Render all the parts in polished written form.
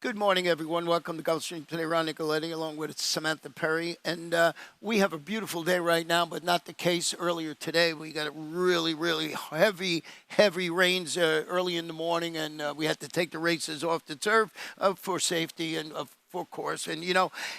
Good morning, everyone. Welcome to Gulfstream today. Ron Nicoletti, along with Samantha Perry. And we have a beautiful day right now, but not the case earlier today. We got a really heavy rains early in the morning, and we had to take the races off the turf for safety and for course. And,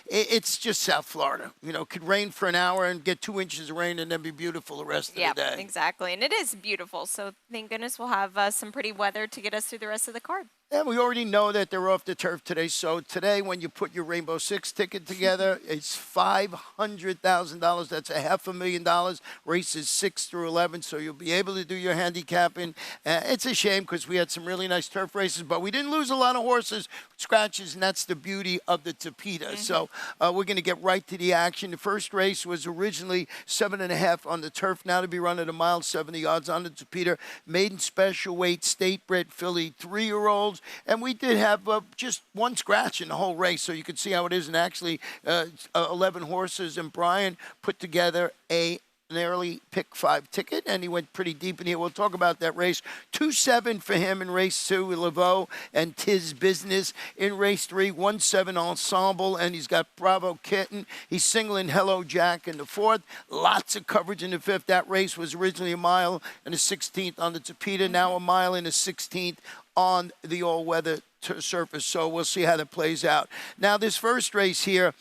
it's just South Florida. Could rain for an hour and get 2 inches of rain and then be beautiful the rest of the day. Exactly. And it is beautiful. So thank goodness we'll have some pretty weather to get us through the rest of the card. And we already know that they're off the turf today. So today, when you put your Rainbow Six ticket together, it's $500,000. That's $500,000. Races 6 through 11. So you'll be able to do your handicapping. It's a shame because we had some really nice turf races, but we didn't lose a lot of horses, scratches, and that's the beauty of the Tapeta. So we're going to get right to the action. The first race was originally 7.5 on the turf. Now to be run at a mile 70 odds on the Tapeta. Maiden special weight, state bred filly, 3-year-olds. And we did have just one scratch in the whole race, so you can see how it is. And actually, 11 horses, and Brian put together an early pick 5 ticket, and he went pretty deep in here. We'll talk about that race. 2-7 for him in race 2, Laveau and Tis Business. In race 3, 1-7 Ensemble, and he's got Bravo Kitten. He's singling Hello Jack in the 4th. Lots of coverage in the 5th. That race was originally a mile and a 16th on the Tapeta, now a mile and a 16th on the all-weather surface. So we'll see how that plays out. Now, this first race here,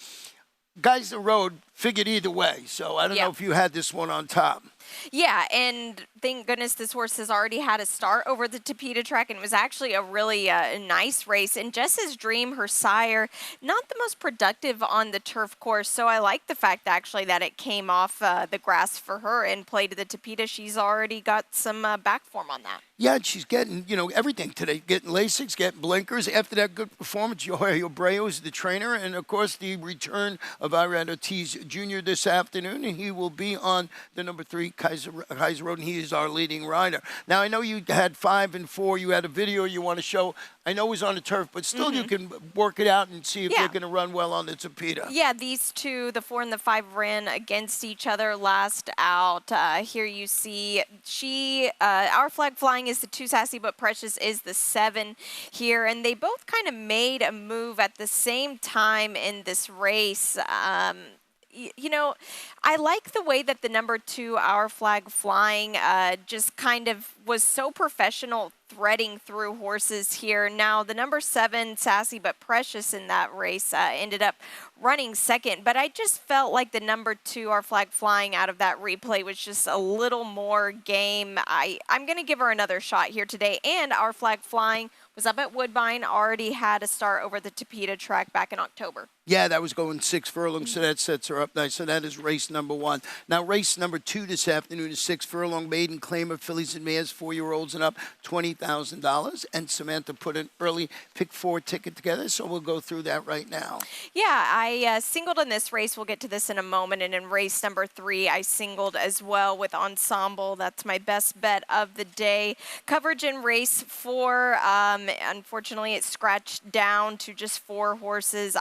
Guys the Road figured either way. So I don't know if you had this one on top. Yeah, and thank goodness this horse has already had a start over the Tapeta track, and it was actually a really nice race. And Jess's Dream, her sire, not the most productive on the turf course, so I like the fact actually that it came off the grass for her and played to the Tapeta. She's already got some back form on that. Yeah, and she's getting, everything today. Getting Lasix, getting blinkers. After that good performance, Jorge Abreu is the trainer. And, of course, the return of Irad Ortiz Jr. this afternoon. And he will be on the number 3 Kaiser Road, and he is our leading rider. Now, I know you had 5 and 4. You had a video you want to show. I know he's on the turf, but still you can work it out and see if they're going to run well on the Tapeta. Yeah, these two, the 4 and the 5, ran against each other last out. Here you see Our Flag Flying is the 2 Sassy But Precious is the 7 here, and they both kind of made a move at the same time in this race. I like the way that the number 2, Our Flag Flying, just kind of was so professional threading through horses here. Now, the number 7, Sassy But Precious, in that race ended up running second, but I just felt like the number 2, Our Flag Flying, out of that replay was just a little more game. I'm going to give her another shot here today, and Our Flag Flying was up at Woodbine, already had a start over the Tapeta track back in October. Yeah, that was going 6 furlongs, so that sets her up nice. So that is race number 1. Now, race number 2 this afternoon is 6 furlong maiden claimer, fillies and mares, 4-year-olds and up, $20,000. And Samantha put an early pick 4 ticket together, so we'll go through that right now. Yeah, I singled in this race. We'll get to this in a moment. And in race number 3, I singled as well with Ensemble. That's my best bet of the day. Coverage in race 4, unfortunately, it scratched down to just 4 horses.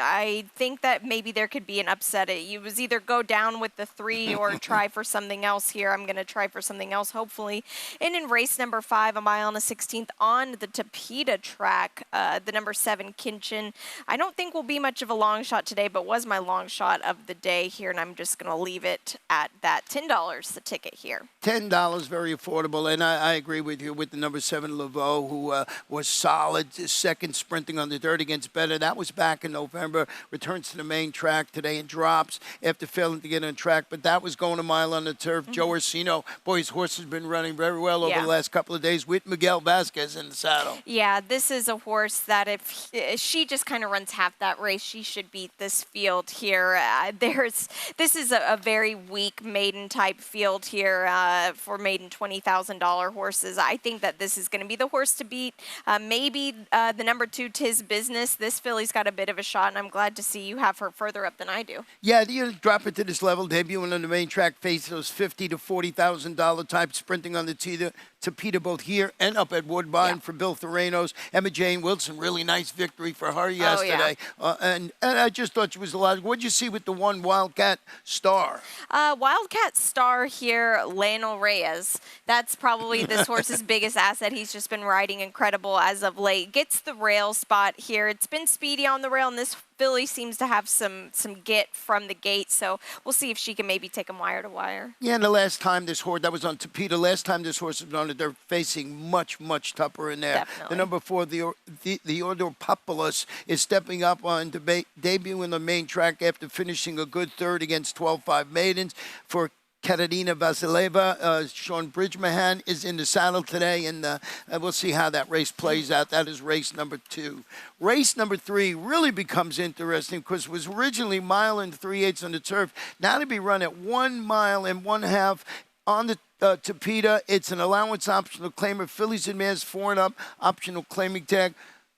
I think that maybe there could be an upset. You was either go down with the 3 or try for something else here. I'm going to try for something else, hopefully. And in race number 5, a mile and a 16th on the Tapeta track, the number 7, Kinchin. I don't think will be much of a long shot today, but was my long shot of the day here, and I'm just going to leave it at that. $10 the ticket here. $10, very affordable, and I agree with you with the number 7, Laveau, who was solid, second sprinting on the dirt against Better. That was back in November. Returns to the main track today and drops after failing to get on track, but that was going a mile on the turf. Joe Orsino, boy, his horse has been running very well over the last couple of days with Miguel Vasquez in the saddle. Yeah, this is a horse that if she just kind of runs half that race, she should beat this field here. This is a very weak maiden type field here for maiden $20,000 horses. I think that this is going to be the horse to beat. Maybe the number 2, Tis Business. This filly's got a bit of a shot, and I'm glad to see you have her further up than I do. Yeah, you drop it to this level, debuting on the main track, face those $50,000 to $40,000 type sprinting on the Tapeta both here and up at Woodbine Yeah. for Bill Theranos. Emma Jane Wilson, really nice victory for her yesterday. And I just thought she was a lot. What'd you see with the one Wildcat Star? Wildcat Star here, Lionel Reyes. That's probably this horse's biggest asset. He's just been riding incredible as of late. Gets the rail spot here. It's been speedy on the rail, and this filly seems to have some get from the gate. So we'll see if she can maybe take him wire to wire. Yeah, and the last time this horse, that was on Topeka, last time this horse was on it, they're facing much, much tougher in there. Definitely. The number 4, the Order Populous, is stepping up on debut in the main track after finishing a good third against 12-5 maidens for Katarina Vasileva. Sean Bridgemahan is in the saddle today, and we'll see how that race plays out. That is race number 2. Race number 3 really becomes interesting because it was originally 1 mile and 3/8 on the turf. Now to be run at 1 mile and 1/2 on the Topeka. It's an allowance optional claimer. Fillies and mares 4 and up, optional claiming tag.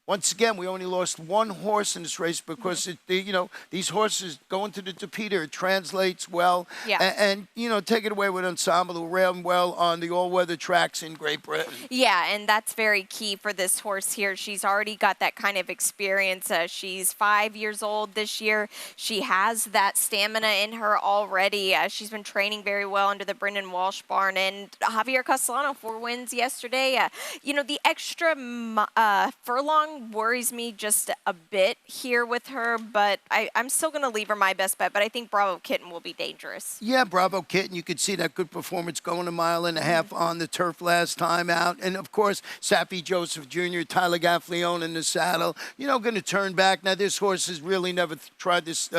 Once again, we only lost 1 horse in this race because these horses going to the Topeka, it translates well. Yeah. And take it away with Ensemble, who ran well on the all-weather tracks in Great Britain. Yeah, and that's very key for this horse here. She's already got that kind of experience. She's 5 years old this year. She has that stamina in her already. She's been training very well under the Brendan Walsh barn. And Javier Castellano, 4 wins yesterday. The extra furlong worries me just a bit here with her, but I'm still going to leave her my best bet, but I think Bravo Kitten will be dangerous. Yeah, Bravo Kitten, you could see that good performance going 1.5 miles on the turf last time out. And, of course, Sappy Joseph Jr., Tyler Gaffleone in the saddle, going to turn back. Now, this horse has really never tried this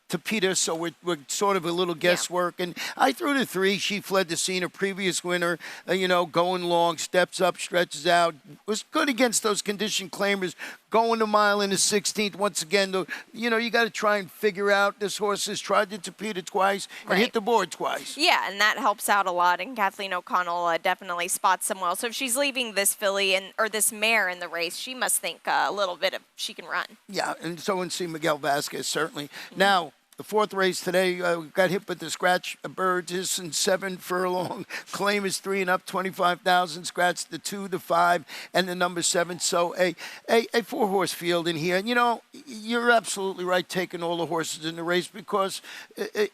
Topeka, so we're sort of a little guesswork. And I threw the 3. She fled the scene. Her previous winner, going long, steps up, stretches out. Was good against those condition claimers. Going 1 mile in the 16th. Once again, you got to try and figure out this horse has tried the Topeka twice and hit the board twice. Yeah, and that helps out a lot. And Kathleen O'Connell definitely spots them well. So if she's leaving this filly or this mare in the race, she must think a little bit of she can run. Yeah, and so and see Miguel Vasquez, certainly. Now, the 4th race today got hit with the scratch bird. This and 7 furlong. Claim is 3 and up, 25,000. Scratch the 2, the 5, and the number 7. So a 4-horse field in here. You're absolutely right taking all the horses in the race because,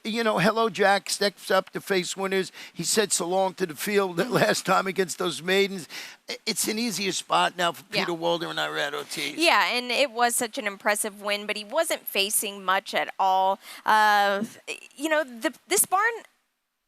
Hello Jack steps up to face winners. He said so long to the field that last time against those maidens. It's an easier spot now for Peter Walder and Irad Ortiz. Yeah, and it was such an impressive win, but he wasn't facing much at all. This barn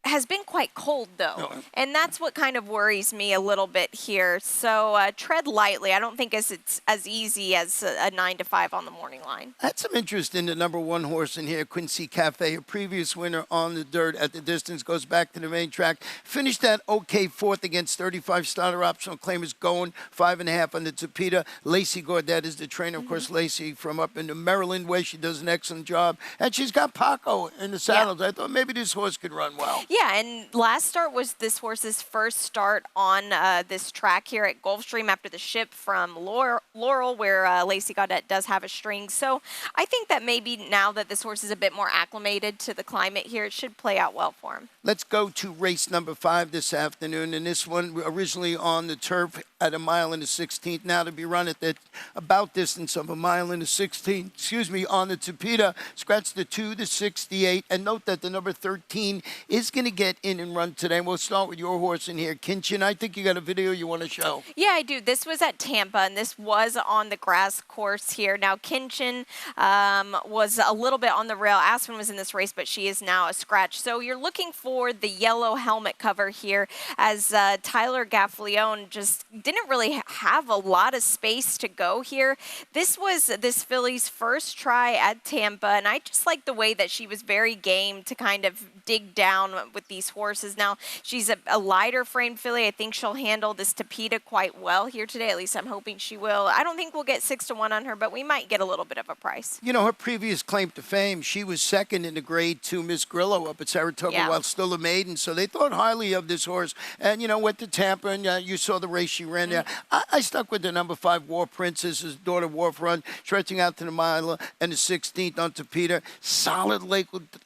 has been quite cold, though, and that's what kind of worries me a little bit here. So tread lightly. I don't think it's as easy as a 9 to 5 on the morning line. I had some interest in the number 1 horse in here, Quincy Cafe, a previous winner on the dirt at the distance, goes back to the main track. Finished that okay 4th against 35 starter optional claimers going 5.5 on the Topeka. Lacey Gaudet is the trainer. Of course, Lacey from up in the Maryland way. She does an excellent job. And she's got Paco in the saddles. I thought maybe this horse could run well. Yeah, and last start was this horse's first start on this track here at Gulfstream after the ship from Laurel, where Lacey Gaudet does have a string. So I think that maybe now that this horse is a bit more acclimated to the climate here, it should play out well for him. Let's go to race number 5 this afternoon. And this one originally on the turf at 1 mile and the 16th. Now to be run at the about distance of 1 mile and the 16th, on the Topeka. Scratch the 2, the 68. And note that the number 13 is going to get in and run today. We'll start with your horse in here, Kinchin. I think you got a video you want to show. Yeah, I do. This was at Tampa, and this was on the grass course here. Now, Kinchin was a little bit on the rail. Aspen was in this race, but she is now a scratch. So you're looking for the yellow helmet cover here as Tyler Gaffleone just didn't really have a lot of space to go here. This was this filly's first try at Tampa, and I just like the way that she was very game to kind of dig down with these horses. Now, she's a lighter frame filly. I think she'll handle this Topeka quite well here today. At least I'm hoping she will. I don't think we'll get 6 to 1 on her, but we might get a little bit of a price. Her previous claim to fame, she was 2nd in the grade to Miss Grillo up at Saratoga while still a maiden. So they thought highly of this horse. And, went to Tampa, and you saw the race she ran there. I stuck with the number 5, War Princess, his daughter Wharf Run, stretching out to the mile and the 16th on Topeka. Solid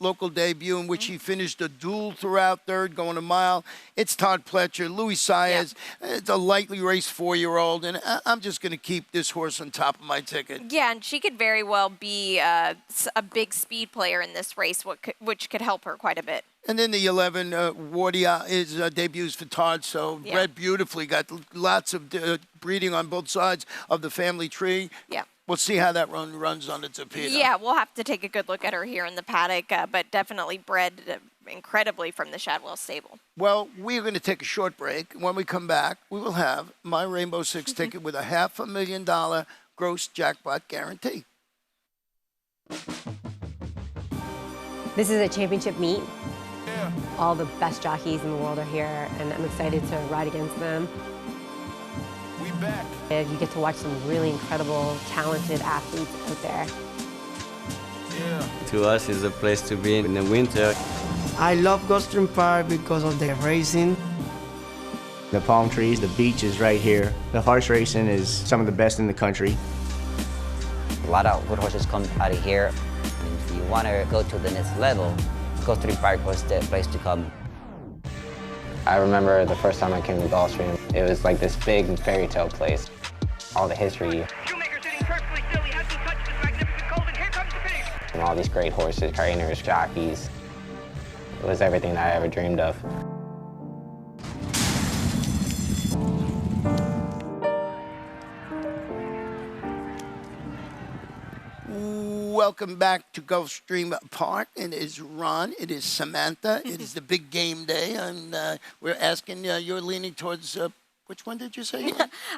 local debut in which he finished a dual throughout third, going a mile. It's Todd Pletcher, Louis Saez. It's a lightly raced 4-year-old, and I'm just going to keep this horse on top of my ticket. Yeah, and she could very well be a big speed player in this race, which could help her quite a bit. And then the 11, Wardia, is debuts for Todd, so bred beautifully. Got lots of breeding on both sides of the family tree. Yeah. We'll see how that runs on the Tapeta. Yeah, we'll have to take a good look at her here in the paddock, but definitely bred incredibly from the Shadwell stable. Well, we're going to take a short break. When we come back, we will have my Rainbow Six ticket with a $500,000 gross jackpot guarantee. This is a championship meet. All the best jockeys in the world are here, and I'm excited to ride against them. We back. And you get to watch some really incredible, talented athletes out there. To us, it's a place to be in the winter. I love Gulfstream Park because of the racing. The palm trees, the beach is right here. The horse racing is some of the best in the country. A lot of good horses come out of here. If you want to go to the next level, Gulfstream Park was the place to come. I remember the first time I came to Gulfstream, it was like this big fairy tale place. All the history. Shoemaker sitting perfectly still. He hasn't touched this magnificent colt, and here comes the finish. And all these great horses, trainers, jockeys. It was everything that I ever dreamed of. Welcome back to Gulfstream Park. It is Ron. It is Samantha. It is the big game day, and we're asking. You're leaning towards. Which one did you say?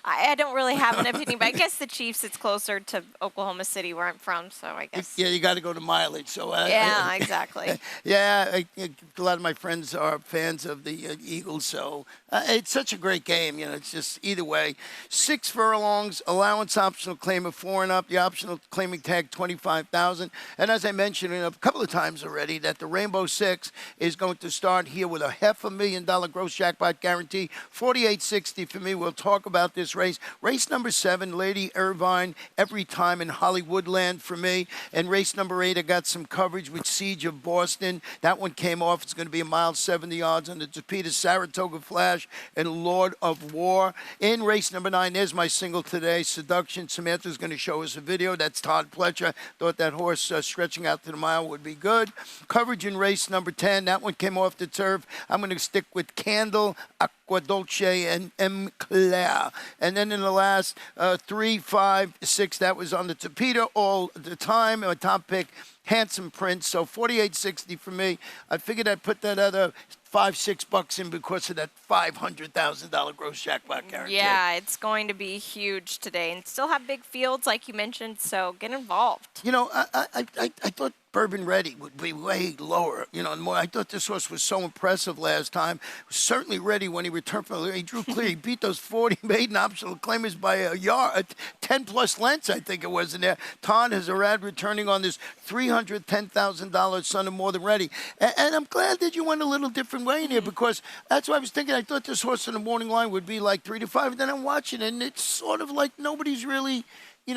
I don't really have an opinion, but I guess the Chiefs. It's closer to Oklahoma City, where I'm from, so I guess. Yeah, you got to go to mileage. So. Yeah, exactly. Yeah, a lot of my friends are fans of the Eagles, so it's such a great game. It's just either way. 6 furlongs, allowance optional claim of 4 and up. The optional claiming tag $25,000. And as I mentioned a couple of times already, that the Rainbow Six is going to start here with a $500,000 gross jackpot guarantee, 48.60 for me. We'll talk about this race. Race number 7, Lady Irvine, every time in Hollywoodland for me. And race number 8, I got some coverage with Siege of Boston. That one came off. It's going to be a mile 70 yards on the Tapeta, Saratoga Flash, and Lord of War. In race number 9, there's my single today, Seduction. Samantha's going to show us a video. That's Todd Pletcher. Thought that horse stretching out to the mile would be good. Coverage in race number 10. That one came off the turf. I'm going to stick with Candle, Aqua Dolce, and M. Claire. And then in the last 3, 5, 6, that was on the Tapeta all the time. My top pick, Handsome Prince. So 48.60 for me. I figured I'd put that other $5-6 in because of that $500,000 gross jackpot guarantee. Yeah, it's going to be huge today, and still have big fields like you mentioned. So get involved. I thought Bourbon Ready would be way lower. And more. I thought this horse was so impressive last time. Certainly ready when he returned from. He drew clear. He beat those 40 maiden optional claimers by a yard, 10+ lengths, I think it was in there. Todd has a rad returning on this $310,000 Son of More Than Ready. And I'm glad that you went a little different way in here because that's what I was thinking. I thought this horse in the morning line would be like 3 to 5. And then I'm watching it, and it's sort of like nobody's really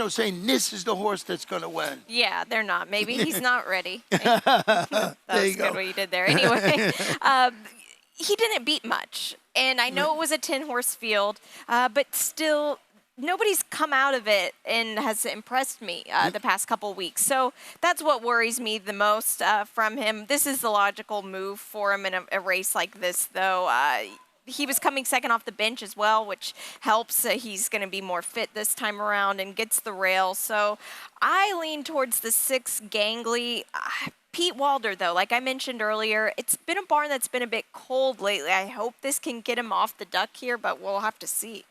saying this is the horse that's going to win. Yeah, they're not. Maybe he's not ready. That was good what you did there. Anyway, he didn't beat much. And I know it was a 10-horse field, but still, nobody's come out of it and has impressed me the past couple weeks. So that's what worries me the most from him. This is the logical move for him in a race like this, though. He was coming second off the bench as well, which helps. He's going to be more fit this time around and gets the rail. So I lean towards the 6 Gangly. Pete Walder, though, like I mentioned earlier, it's been a barn that's been a bit cold lately. I hope this can get him off the duck here, but we'll have to see.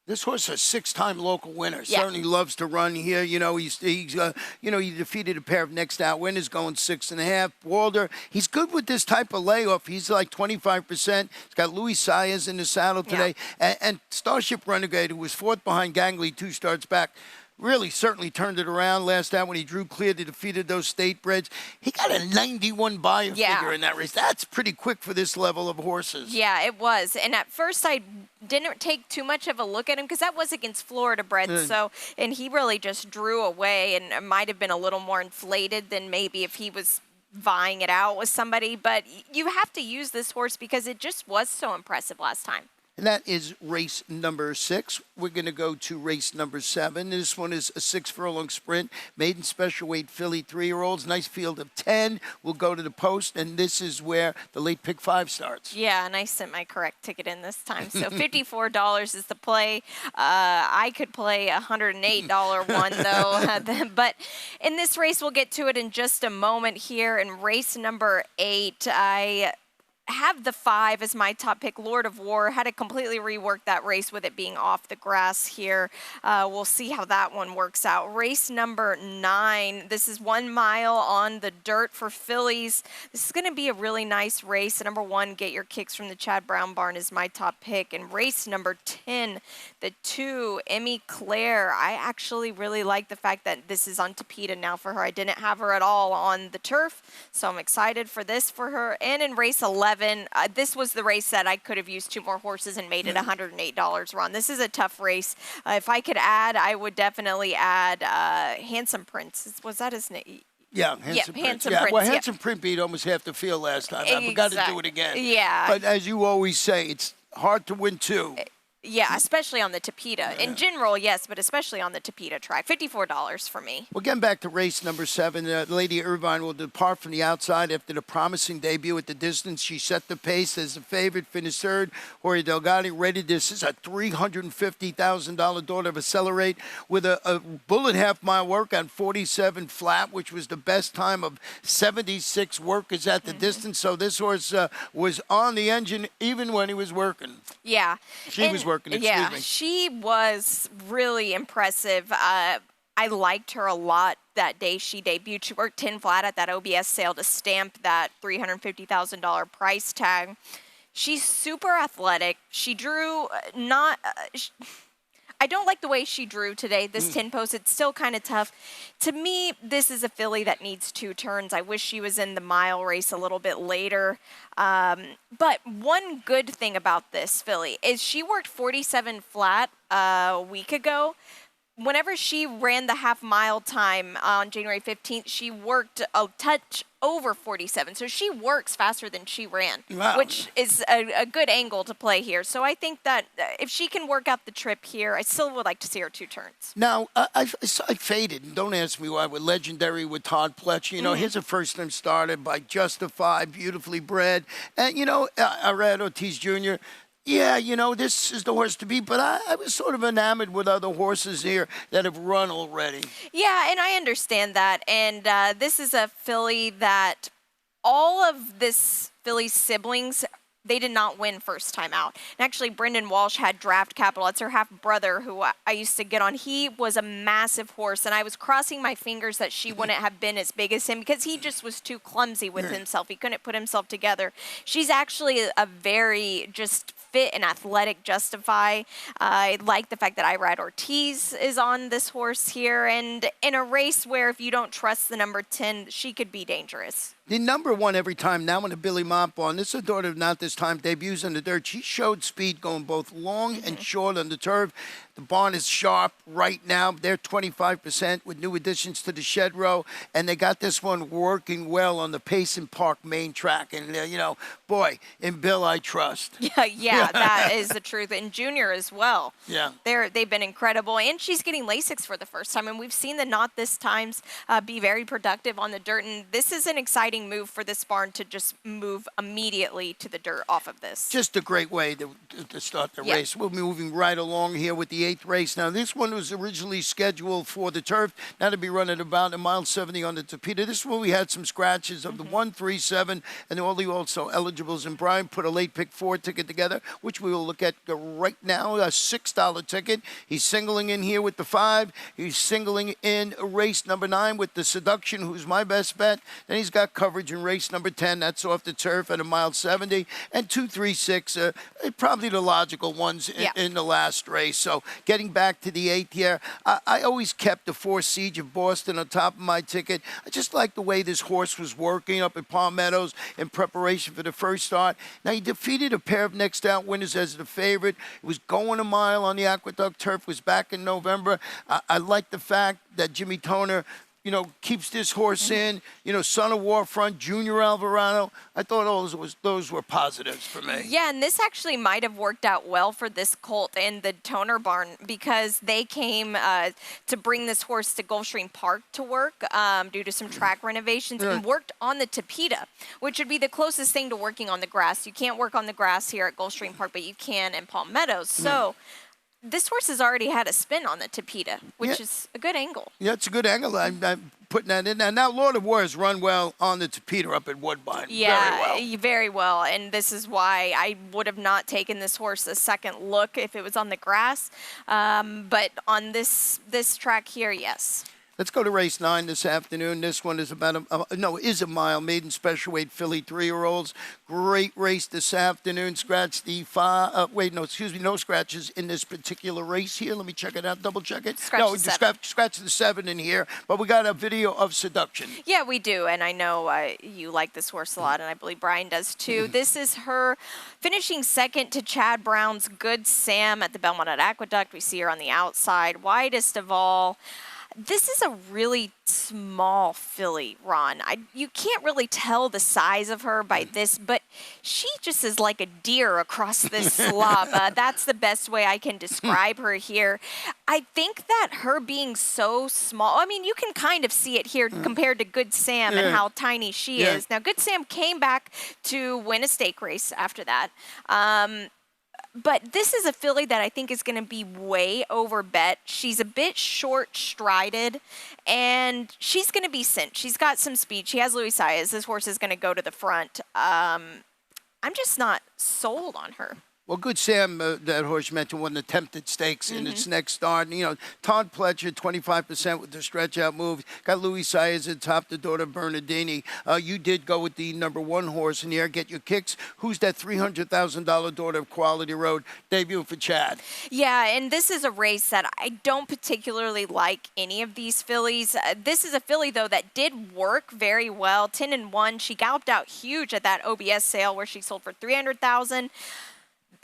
This horse is a 6-time local winner. Yeah. Certainly loves to run here. He's he defeated a pair of next out winners going 6.5. Walder, he's good with this type of layoff. He's like 25%. He's got Louis Saez in the saddle today. Yeah. And Starship Renegade, who was 4th behind Gangly 2 starts back, really certainly turned it around last out when he drew clear to defeated those state breds. He got a 91 buyer figure in that race. That's pretty quick for this level of horses. Yeah, it was. And at first I didn't take too much of a look at him because that was against Florida breds. And he really just drew away and might have been a little more inflated than maybe if he was vying it out with somebody, but you have to use this horse because it just was so impressive last time. And that is race number 6. We're going to go to race number 7. This one is a 6-furlong sprint. Maiden special weight filly 3-year-olds. Nice field of 10. We'll go to the post, and this is where the late pick 5 starts. Yeah, and I sent my correct ticket in this time. So $54 is the play. I could play a $108 one, though. But in this race, we'll get to it in just a moment here. In race number 8, I have the 5 as my top pick. Lord of War had to completely rework that race with it being off the grass here. We'll see how that one works out. Race number 9. This is 1 mile on the dirt for fillies. This is going to be a really nice race. Number 1, Get Your Kicks from the Chad Brown Barn is my top pick. And race number 10, the 2, Emmy Claire. I actually really like the fact that this is on Tapeta now for her. I didn't have her at all on the turf, so I'm excited for this for her. And in race 11, this was the race that I could have used 2 more horses and made it $108 run. This is a tough race. If I could add, I would definitely add Handsome Prince. Was that his name? Yeah, Handsome Prince. Handsome Prince. Well, Handsome Prince beat almost half the field last time. I forgot to do it again. Yeah. But as you always say, it's hard to win 2. Yeah, especially on the Tapeta. In general, yes, but especially on the Tapeta track. $54 for me. Well, getting back to race number 7, Lady Irvine will depart from the outside after the promising debut at the distance. She set the pace as the favorite, finished 3rd. Jorge Delgado ready. This is a $350,000 daughter of Accelerate with a bullet half-mile work on 47 flat, which was the best time of 76 workers at the distance. So this horse was on the engine even when he was working. Yeah. She was working. Yeah, she was really impressive. I liked her a lot that day she debuted. She worked 10 flat at that OBS sale to stamp that $350,000 price tag. She's super athletic. She drew I don't like the way she drew today, this 10 post. It's still kind of tough. To me, this is a filly that needs 2 turns. I wish she was in the mile race a little bit later. But one good thing about this filly is she worked 47 flat a week ago. Whenever she ran the half-mile time on January 15th, she worked a touch over 47. So she works faster than she ran, which is a good angle to play here. So I think that if she can work out the trip here, I still would like to see her 2 turns. Now, I faded, and don't ask me why, with Legendary with Todd Pletcher. You know, here's a first-time starter by Justify, beautifully bred. And, you know, I read Ortiz Jr., yeah, you know, this is the horse to beat, but I was sort of enamored with other horses here that have run already. Yeah, and I understand that. And this is a filly that all of this filly's siblings, they did not win first time out. And actually, Brendan Walsh had draft capital. It's her half-brother who I used to get on. He was a massive horse, and I was crossing my fingers that she wouldn't have been as big as him because he just was too clumsy with himself. He couldn't put himself together. She's actually a very just fit and athletic Justify. I like the fact that Irad Ortiz is on this horse here, and in a race where if you don't trust the number 10, she could be dangerous. The number 1 every time now in a Billy Mott barn. This is a daughter of Not This Time, debuts on the dirt. She showed speed going both long and short on the turf. The barn is sharp right now. They're 25% with new additions to the shed row, and they got this one working well on the Payson Park main track. And, you know, boy, in Bill I trust. Yeah, that is the truth. And Junior as well. Yeah. They've been incredible. And she's getting Lasix for the first time. And we've seen the Not This Times be very productive on the dirt. And this is an exciting move for this barn to just move immediately to the dirt off of this. Just a great way to start the race. We're moving right along here with the 8th race. Now, this one was originally scheduled for the turf. Now to be running about a mile 70 on the Tapeta. This one we had some scratches of the 1, 3, 7, and all the also eligibles. And Brian put a late pick 4 ticket together, which we will look at right now, a $6 ticket. He's singling in here with the 5. He's singling in race number 9 with the Seduction, who's my best bet. Then he's got coverage in race number 10. That's off the turf at a mile 70. And 2, 3, 6, probably the logical ones in the last race. So getting back to the 8th here, I always kept the 4 Siege of Boston on top of my ticket. I just like the way this horse was working up at Palm Meadows in preparation for the first start. Now, he defeated a pair of next out winners as the favorite. It was going a mile on the Aqueduct turf, was back in November. I like the fact that Jimmy Toner keeps this horse in. Son of Warfront, Junior Alvarado. I thought those were positives for me. Yeah, and this actually might have worked out well for this colt in the Toner Barn because they came to bring this horse to Gulfstream Park to work due to some track renovations and worked on the Tapeta, which would be the closest thing to working on the grass. You can't work on the grass here at Gulfstream Park, but you can in Palm Meadows. So this horse has already had a spin on the Tapeta, which is a good angle. Yeah, it's a good angle. I'm putting that in there. Now, Lord of War has run well on the Tapeta up at Woodbine. Yeah, very well. And this is why I would have not taken this horse a second look if it was on the grass. But on this track here, yes. Let's go to race 9 this afternoon. This one is about a mile, maiden special weight filly 3-year-olds. Great race this afternoon. Scratch the no scratches in this particular race here. Let me check it out, double check it. Scratch the 7 in here. But we got a video of Seduction. Yeah, we do, and I know you like this horse a lot, and I believe Brian does too. This is her finishing second to Chad Brown's Good Sam at the Belmont at Aqueduct. We see her on the outside, widest of all. This is a really small filly, Ron. You can't really tell the size of her by this, but she just is like a deer across this slop. That's the best way I can describe her here. I think that her being so small, I mean, you can kind of see it here compared to Good Sam and how tiny she is. Now, Good Sam came back to win a stake race after that. But this is a filly that I think is going to be way over bet. She's a bit short-strided, and she's going to be sent. She's got some speed. She has Louis Saez. This horse is going to go to the front. I'm just not sold on her. Well, Good Sam, that horse you mentioned, won the Tempted Stakes in its next start. Todd Pletcher, 25% with the stretch-out move. Got Louis Saez at top, the daughter of Bernardini. You did go with the number 1 horse in the air, Get Your Kicks. Who's that $300,000 daughter of Quality Road? Debut for Chad. Yeah, and this is a race that I don't particularly like any of these fillies. This is a filly, though, that did work very well. 10-1. She galloped out huge at that OBS sale where she sold for $300,000.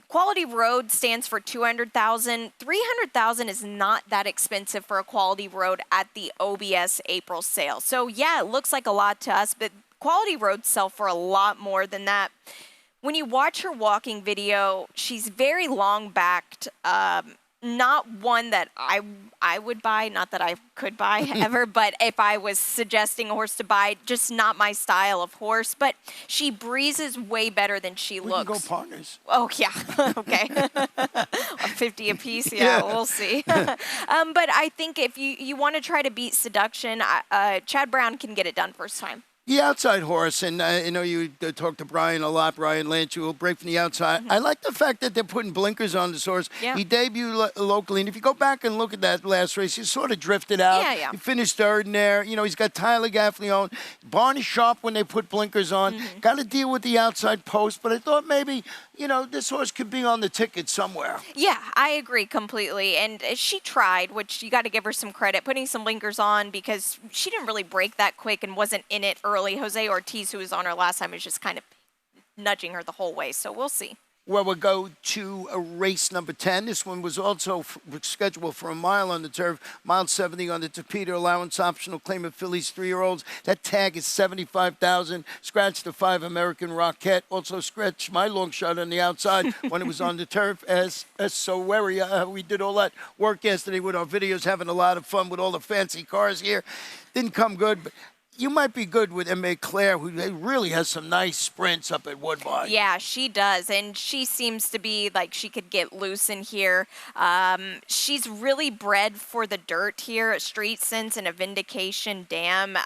Quality Road stands for $200,000. $300,000 is not that expensive for a Quality Road at the OBS April sale. So, yeah, it looks like a lot to us, but Quality Roads sell for a lot more than that. When you watch her walking video, she's very long-backed, not one that I would buy, not that I could buy ever, but if I was suggesting a horse to buy, just not my style of horse. But she breezes way better than she looks. We can go partners. Oh, yeah. Okay. 50 apiece. Yeah, we'll see. But I think if you want to try to beat Seduction, Chad Brown can get it done first time. The outside horse, and I know you talk to Brian a lot, Brian Lynch, who will break from the outside. I like the fact that they're putting blinkers on this horse. Yeah. He debuted locally, and if you go back and look at that last race, he sort of drifted out. Yeah. He finished third in there. He's got Tyler Gaffleone. Barney Sharp when they put blinkers on. Got to deal with the outside post, but I thought maybe, this horse could be on the ticket somewhere. Yeah, I agree completely. And she tried, which you got to give her some credit, putting some blinkers on because she didn't really break that quick and wasn't in it early. Jose Ortiz, who was on her last time, was just kind of nudging her the whole way. So we'll see. Well, we'll go to race number 10. This one was also scheduled for a mile on the turf, mile 70 on the Tapeta, allowance optional claim of fillies 3-year-olds. That tag is $75,000. Scratch the 5 American Rocket. Also scratch my long shot on the outside when it was on the turf as Soweria. We did all that work yesterday with our videos, having a lot of fun with all the fancy cars here. Didn't come good, but you might be good with Emma Claire, who really has some nice sprints up at Woodbine. Yeah, she does, and she seems to be like she could get loose in here. She's really bred for the dirt here, a Street Sense and a Vindication Dam.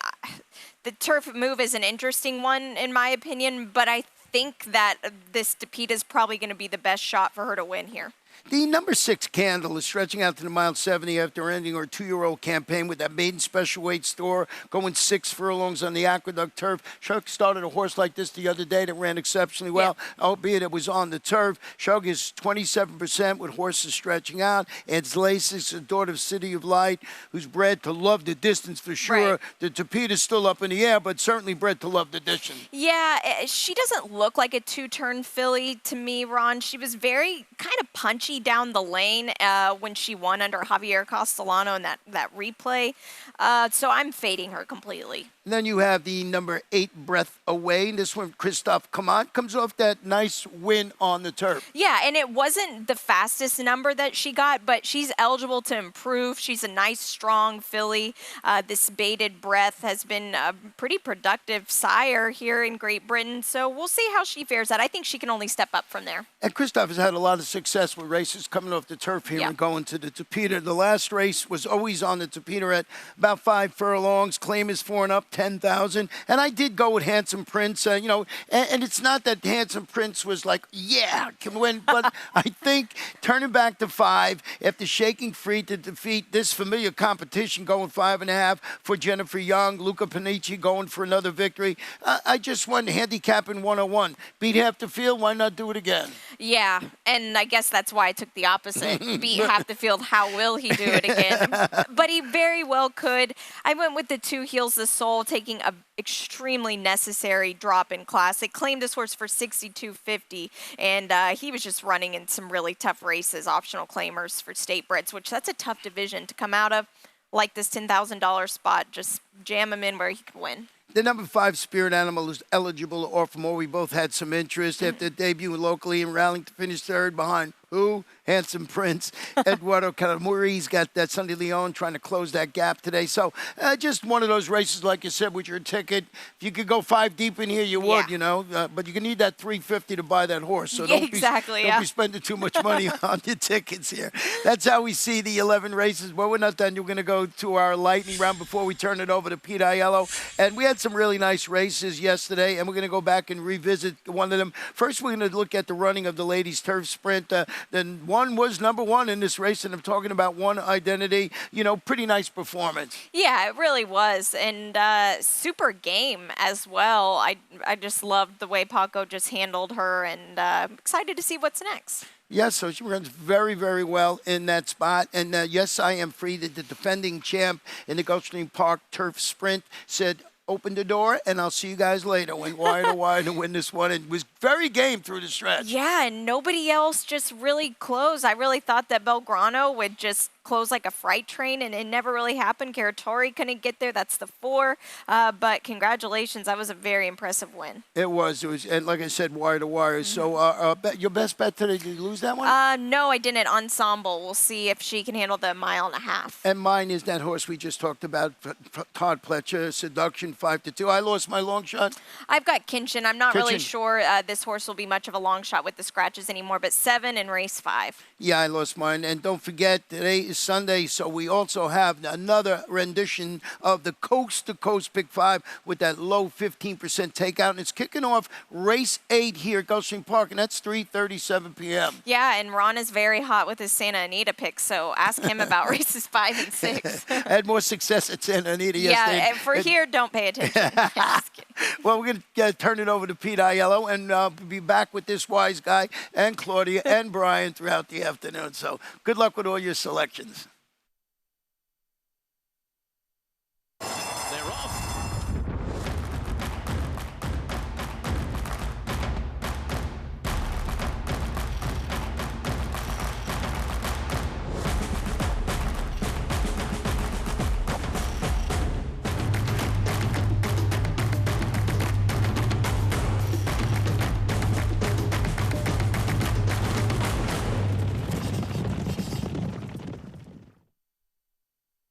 The turf move is an interesting one, in my opinion, but I think that this Tapeta is probably going to be the best shot for her to win here. The number 6 Candle is stretching out to the mile 70 after ending her 2-year-old campaign with that maiden special weight store, going 6 furlongs on the Aqueduct turf. Shug started a horse like this the other day that ran exceptionally well, albeit it was on the turf. Shug is 27% with horses stretching out. Adds Lasix, the daughter of City of Light, who's bred to love the distance for sure. Right. The Tapeta's still up in the air, but certainly bred to love the distance. Yeah, she doesn't look like a 2-turn filly to me, Ron. She was very kind of punchy edgy down the lane when she won under Javier Castellano in that replay. So I'm fading her completely. And then you have the number 8, Breath Away. This one, Christophe Command, comes off that nice win on the turf. Yeah, and it wasn't the fastest number that she got, but she's eligible to improve. She's a nice, strong filly. This Bated Breath has been a pretty productive sire here in Great Britain, so we'll see how she fares out. I think she can only step up from there. And Christophe has had a lot of success with races coming off the turf here and going to the Tapeta. The last race was always on the Tapeta at about 5 furlongs. Claim is 4 and up, 10,000. And I did go with Handsome Prince, and it's not that Handsome Prince was like, yeah, can win, but I think turning back to 5 after shaking free to defeat this familiar competition, going 5.5 for Jennifer Young, Luca Panici going for another victory. I just won Handicapping 101. Beat half the field, why not do it again? Yeah, and I guess that's why I took the opposite. Beat half the field, how will he do it again? But he very well could. I went with the 2 Heals the Soul, taking a extremely necessary drop in class. It claimed this horse for $62.50, and he was just running in some really tough races, optional claimers for state breds, which that's a tough division to come out of. Like this $10,000 spot, just jam him in where he could win. The number 5 Spirit Animal is eligible to offer more. We both had some interest after debuting locally and rallying to finish 3rd behind who? Handsome Prince. Eduardo Calamuri's got that Sunday Leon trying to close that gap today. So just one of those races, like you said, with your ticket. If you could go 5 deep in here, you would, but you need that $350 to buy that horse. So don't be spending too much money on your tickets here. That's how we see the 11 races. But we're not done. We're going to go to our lightning round before we turn it over to Pete Aiello. And we had some really nice races yesterday, and we're going to go back and revisit one of them. First, we're going to look at the running of the ladies' turf sprint. Then one was number 1 in this race, and I'm talking about One Identity. Pretty nice performance. Yeah, it really was, and super game as well. I just loved the way Paco just handled her, and excited to see what's next. Yes, so she runs very, very well in that spot. And yes, I am free. The defending champ in the Gulfstream Park Turf Sprint said, open the door, and I'll see you guys later. Went wire to wire to win this one, and was very game through the stretch. Yeah, and nobody else just really closed. I really thought that Belgrano would just close like a freight train, and it never really happened. Caratori couldn't get there. That's the 4. But congratulations. That was a very impressive win. It was, and like I said, wire to wire. So your best bet today, did you lose that one? No, I didn't. Ensemble. We'll see if she can handle the 1.5 miles. And mine is that horse we just talked about, Todd Pletcher, Seduction, 5-2. I lost my long shot. I've got Kinchin. I'm not really sure this horse will be much of a long shot with the scratches anymore, but 7 in race 5. Yeah, I lost mine. And don't forget, today is Sunday, so we also have another rendition of the Coast to Coast Pick 5 with that low 15% takeout. And it's kicking off race 8 here at Gulfstream Park, and that's 3:37 p.m. Yeah, and Ron is very hot with his Santa Anita pick, so ask him about races 5 and 6. I had more success at Santa Anita yesterday. Yeah, and for here, don't pay attention. Well, we're going to turn it over to Pete Aiello and be back with this wise guy and Claudia and Brian throughout the afternoon. So good luck with all your selections.